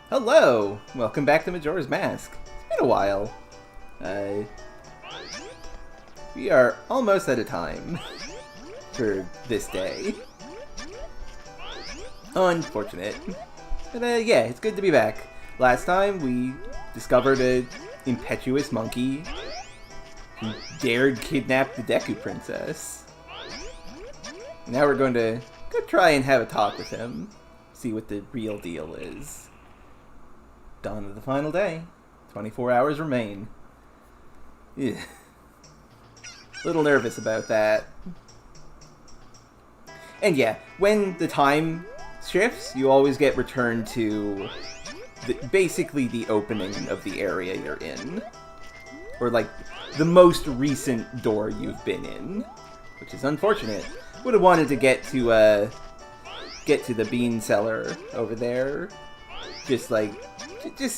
Hello! Welcome back to Majora's Mask. It's been a while. We are almost out of time for this day. Unfortunate. But yeah, it's good to be back. Last time we discovered an impetuous monkey who dared kidnap the Deku Princess. Now we're going to go try and have a talk with him. See what the real deal is. Dawn of the final day. 24 hours remain. Ugh. Little nervous about that. And yeah, when the time shifts, you always get returned to basically the opening of the area you're in. Or like, the most recent door you've been in. Which is unfortunate. Would have wanted to get to the bean cellar over there. Just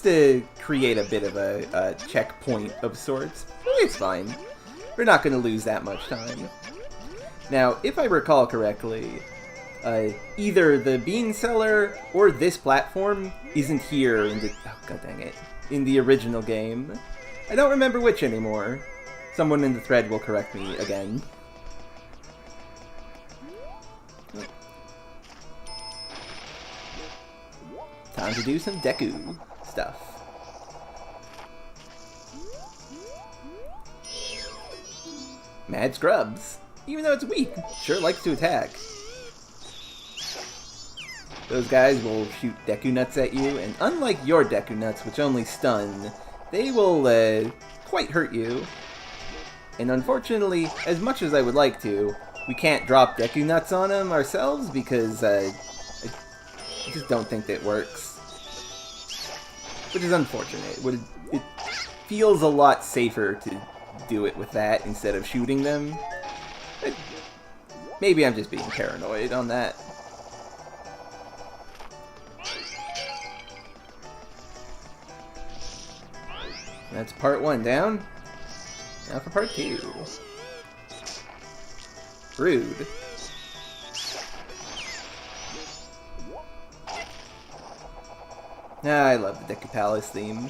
to create a bit of a checkpoint of sorts. It's fine. We're not going to lose that much time. Now, if I recall correctly, either the bean cellar or this platform isn't here in the... Oh, god dang it. In the original game. I don't remember which anymore. Someone in the thread will correct me again. Time to do some Deku stuff. Mad Scrubs. Even though it's weak, sure likes to attack. Those guys will shoot Deku Nuts at you, and unlike your Deku Nuts, which only stun, they will quite hurt you. And unfortunately, as much as I would like to, we can't drop Deku Nuts on them ourselves because I just don't think that works. Which is unfortunate. It feels a lot safer to do it with that instead of shooting them. But maybe I'm just being paranoid on that. That's part 1 down. Now for part 2. Rude. I love the Deku Palace theme.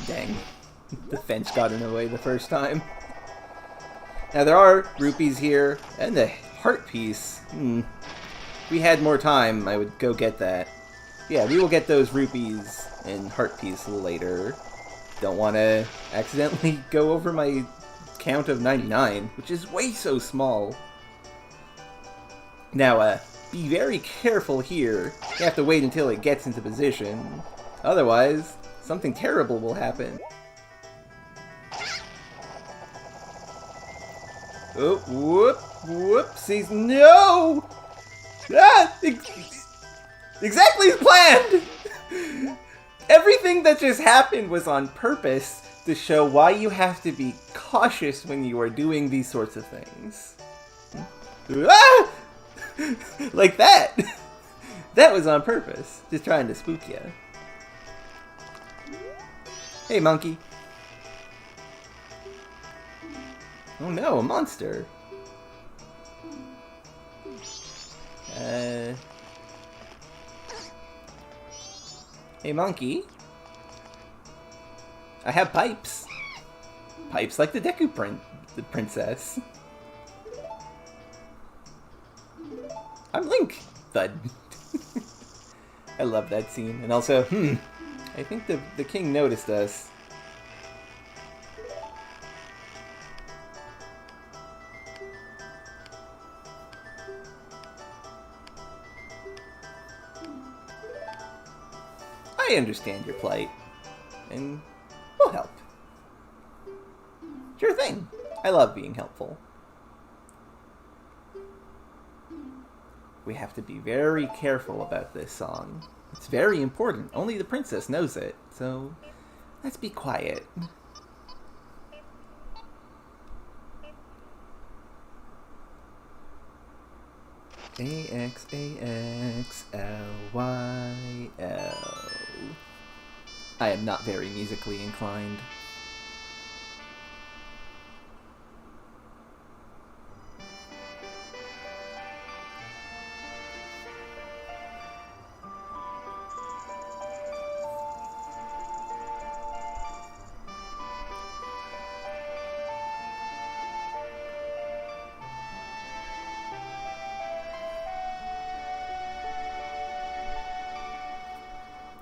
Dang. The fence got in the way the first time. Now there are rupees here, and a heart piece. If we had more time, I would go get that. Yeah, we will get those rupees and heart piece later. Don't want to accidentally go over my count of 99, which is way so small. Now, be very careful here. You have to wait until it gets into position. Otherwise, something terrible will happen. Oh, whoopsies, no! Ah! Exactly as planned! Everything that just happened was on purpose to show why you have to be cautious when you are doing these sorts of things. Ah! Like that! That was on purpose. Just trying to spook you. Hey, monkey. Oh no, a monster. Hey, monkey. I have pipes. Pipes like the Deku Princess. I'm Link. Thud. I love that scene. And also, I think the king noticed us. I understand your plight, and we'll help. Sure thing. I love being helpful. We have to be very careful about this song. It's very important. Only the princess knows it, so let's be quiet. A-X-A-X-L-Y-L. I am not very musically inclined.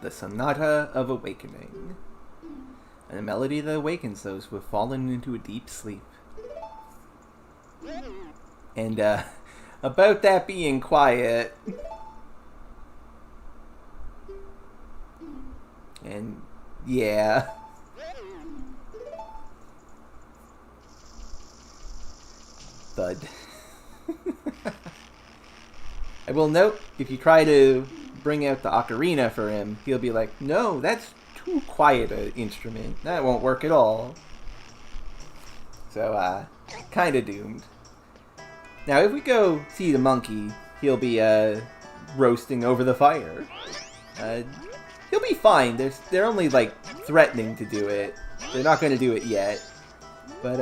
The Sonata of Awakening. And a melody that awakens those who have fallen into a deep sleep. And, about that being quiet. And, yeah. Thud. I will note, if you try to bring out the ocarina for him, he'll be like, no, that's too quiet an instrument. That won't work at all. So, kinda doomed. Now, if we go see the monkey, he'll be, roasting over the fire. He'll be fine. They're only, like, threatening to do it. They're not gonna do it yet. But,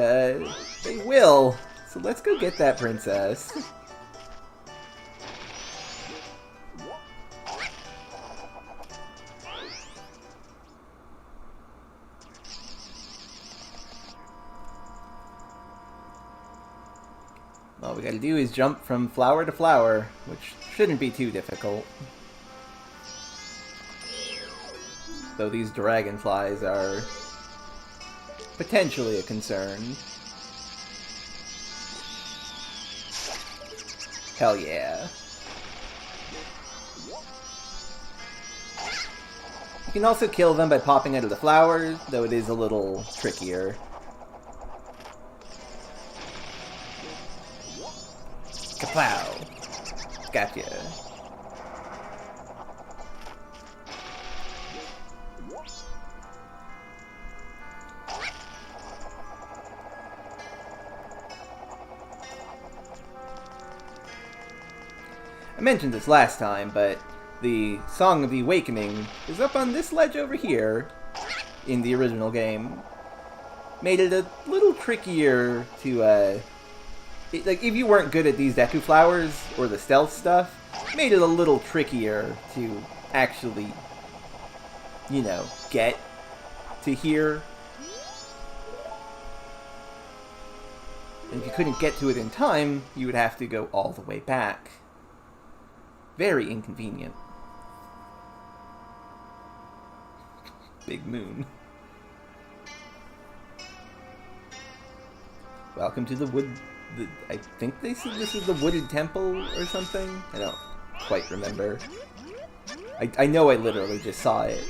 they will. So let's go get that princess. All we gotta do is jump from flower to flower, which shouldn't be too difficult. Though these dragonflies are potentially a concern. Hell yeah. You can also kill them by popping out of the flowers, though it is a little trickier. Kapow! Gotcha. I mentioned this last time, but the Song of the Awakening is up on this ledge over here in the original game. Made it a little trickier to, like, if you weren't good at these Deku Flowers, or the stealth stuff, made it a little trickier to actually, you know, get to here. And if you couldn't get to it in time, you would have to go all the way back. Very inconvenient. Big moon. Welcome to the wood... I think they said this is the Wooded Temple or something? I don't quite remember. I know I literally just saw it.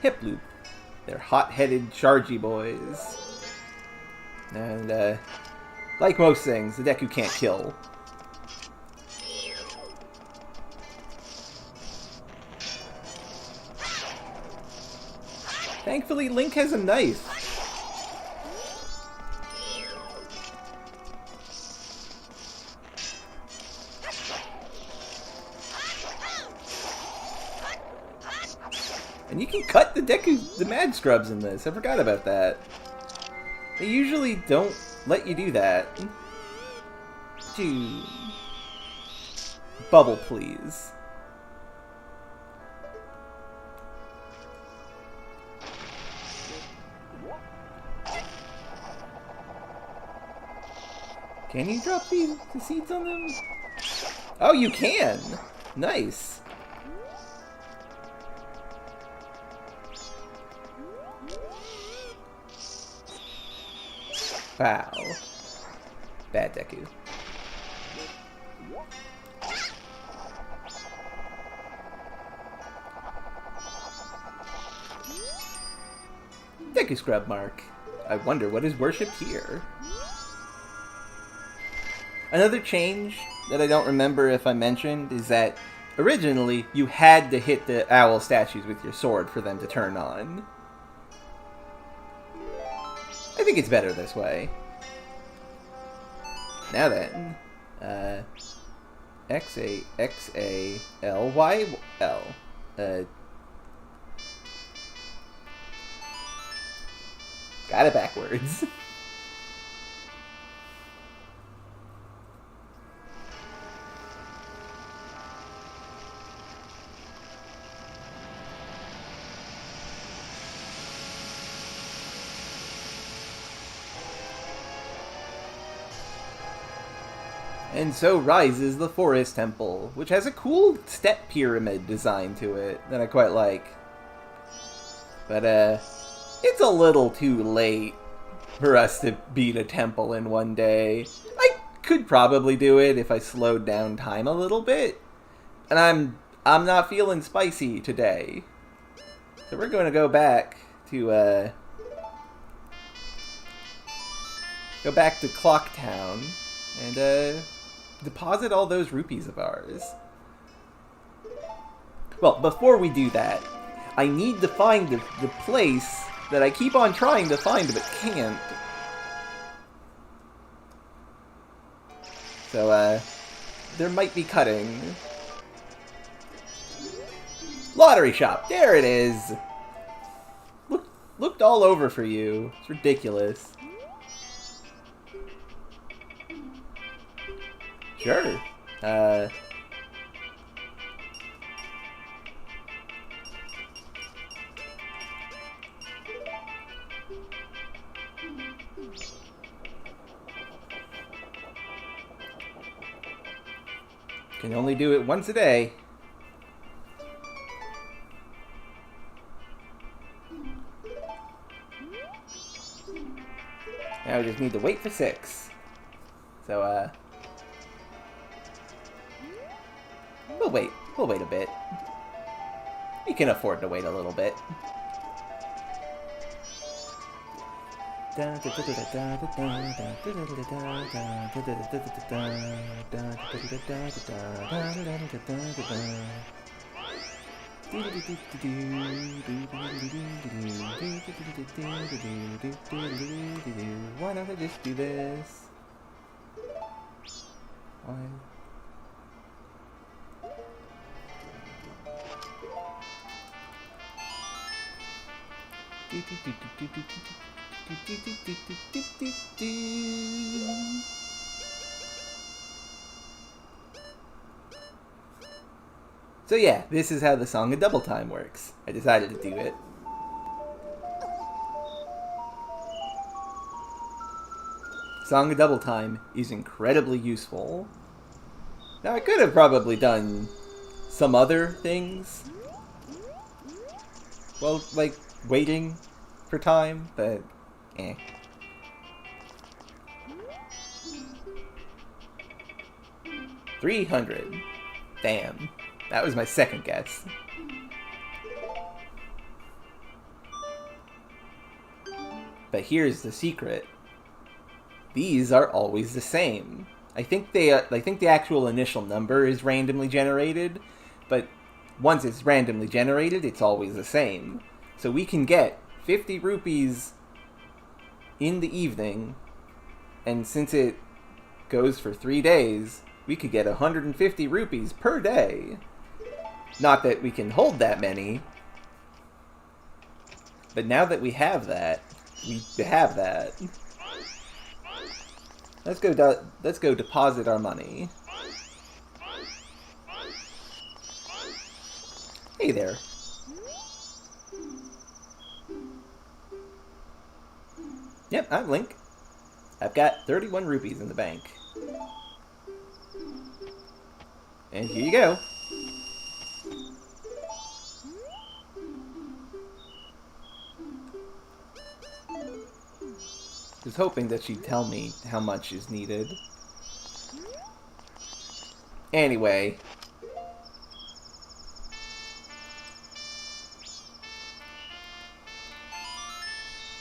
Hiploop. They're hot-headed chargy boys. And, like most things, the Deku can't kill. Thankfully, Link has a knife. And you can cut the Deku, the Mad Scrubs in this. I forgot about that. They usually don't let you do that. Dude. Bubble, please. Can you drop the seeds on them? Oh, you can! Nice. Wow. Bad Deku. Deku Scrub Mark. I wonder what is worshipped here. Another change that I don't remember if I mentioned is that originally you had to hit the owl statues with your sword for them to turn on. I think it's better this way. Now then, X-A-X-A-L-Y-L. Got it backwards. And so rises the Forest Temple, which has a cool step pyramid design to it that I quite like. But, it's a little too late for us to beat a temple in one day. I could probably do it if I slowed down time a little bit. And I'm not feeling spicy today. So we're going to go back to, Clock Town and, deposit all those rupees of ours. Well, before we do that, I need to find the place that I keep on trying to find but can't. So, there might be cutting. Lottery shop! There it is! Looked all over for you. It's ridiculous. Sure. Can only do it once a day. Now we just need to wait for 6. So, We'll wait a bit. We can afford to wait a little bit. Why don't I just do this? Why? So yeah, this is how the Song of Double Time works. I decided to do it. Song of Double Time is incredibly useful. Now I could have probably done some other things. Well, like waiting for time, but eh. $300. Damn. That was my second guess. But here's the secret. These are always the same. I think the actual initial number is randomly generated, but once it's randomly generated, it's always the same. So we can get 50 rupees in the evening, and since it goes for 3 days, we could get 150 rupees per day. Not that we can hold that many, but now that we have that, Let's go deposit our money. Hey there. Yep, I'm Link. I've got 31 rupees in the bank. And here you go. Was hoping that she'd tell me how much is needed. Anyway.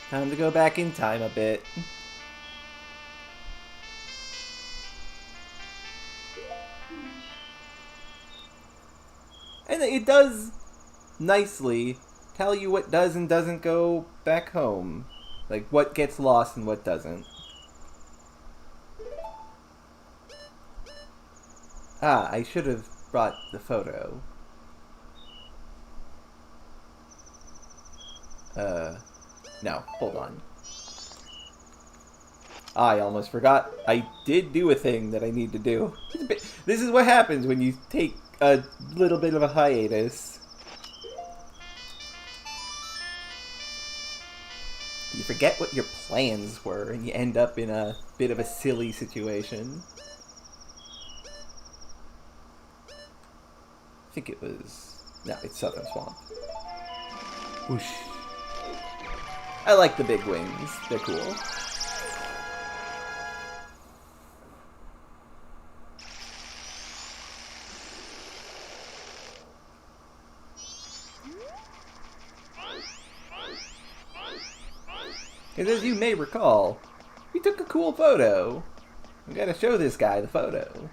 Time to go back in time a bit. And it does nicely tell you what does and doesn't go back home. Like, what gets lost and what doesn't. Ah, I should have brought the photo. No, hold on. I almost forgot. I did do a thing that I need to do. This is what happens when you take a little bit of a hiatus. You forget what your plans were, and you end up in a bit of a silly situation. I think it was... No, it's Southern Swamp. Whoosh. I like the big wings. They're cool. Because as you may recall, we took a cool photo. We gotta show this guy the photo.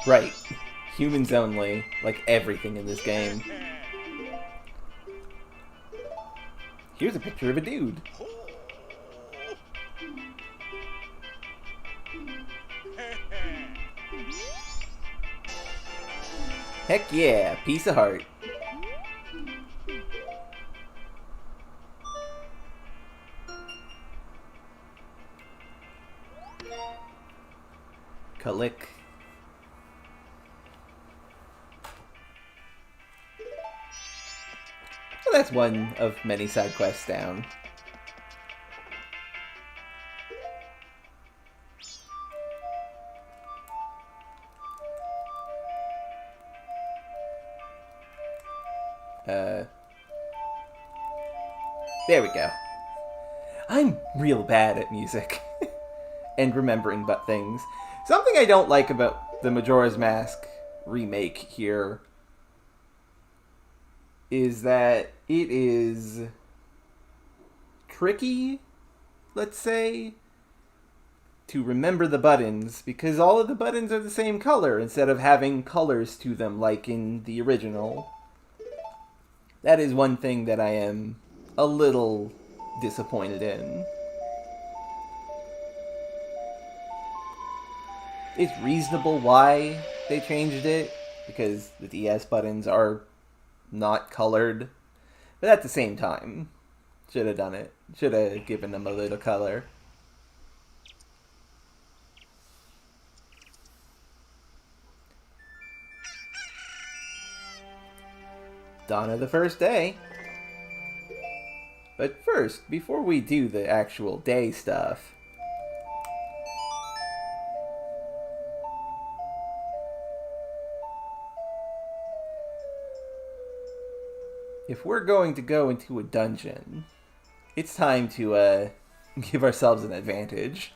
Right. Humans only, like everything in this game. Here's a picture of a dude. Heck yeah, piece of heart. Click. Well, that's one of many side quests down. There we go. I'm real bad at music. And remembering but things. Something I don't like about the Majora's Mask remake here is that it is tricky, let's say, to remember the buttons, because all of the buttons are the same color instead of having colors to them like in the original. That is one thing that I am a little disappointed in. It's reasonable why they changed it, because the DS buttons are not colored. But at the same time, should have done it. Should have given them a little color. Dawn of the first day. But first, before we do the actual day stuff, if we're going to go into a dungeon, it's time to give ourselves an advantage.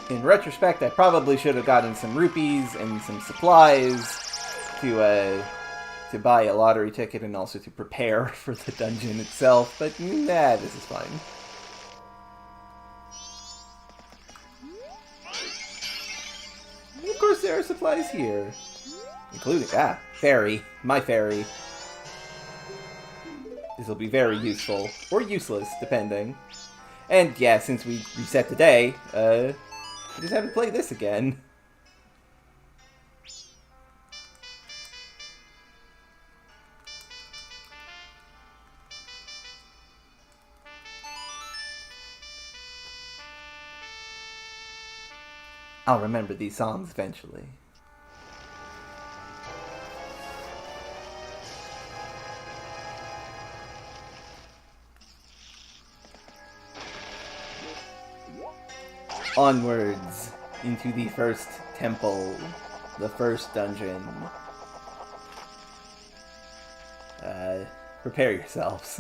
In retrospect, I probably should have gotten some rupees and some supplies to buy a lottery ticket and also to prepare for the dungeon itself, but nah, this is fine. And of course, there are supplies here, including, fairy, my fairy. This will be very useful, or useless, depending. And yeah, since we reset the day, I just have to play this again. I'll remember these songs eventually. Onwards into the first temple, the first dungeon. Prepare yourselves.